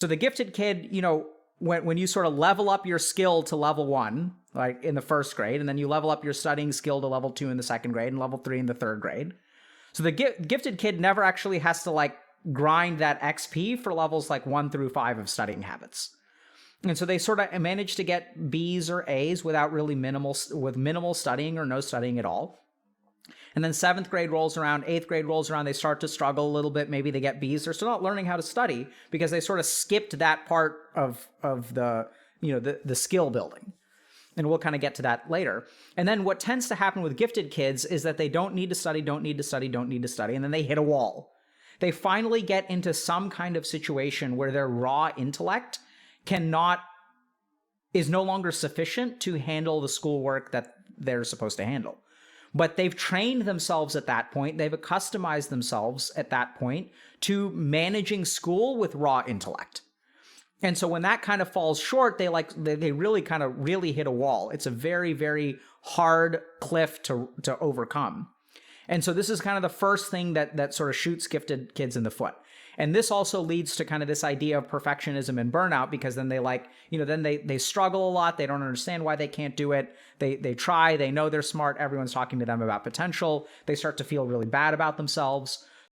So the gifted kid, when you sort of level up your skill to level 1, like in the first grade, and then you level up your studying skill to level 2 in the second grade and level 3 in the third grade. So the gifted kid never actually has to like grind that XP for levels like 1 through 5 of studying habits. And so they sort of manage to get B's or A's without really minimal studying or no studying at all. And then 7th grade rolls around, 8th grade rolls around, they start to struggle a little bit. Maybe they get B's. They're still not learning how to study because they sort of skipped that part of the skill building. And we'll kind of get to that later. And then what tends to happen with gifted kids is that they don't need to study, and then they hit a wall. They finally get into some kind of situation where their raw intellect is no longer sufficient to handle the schoolwork that they're supposed to handle. But they've trained themselves at that point. They've accustomed themselves at that point to managing school with raw intellect. And so when that kind of falls short, they really hit a wall. It's a very, very hard cliff to overcome. And so this is kind of the first thing that sort of shoots gifted kids in the foot. And this also leads to kind of this idea of perfectionism and burnout, because then they struggle a lot. They don't understand why they can't do it. They try, they know they're smart. Everyone's talking to them about potential. They start to feel really bad about themselves.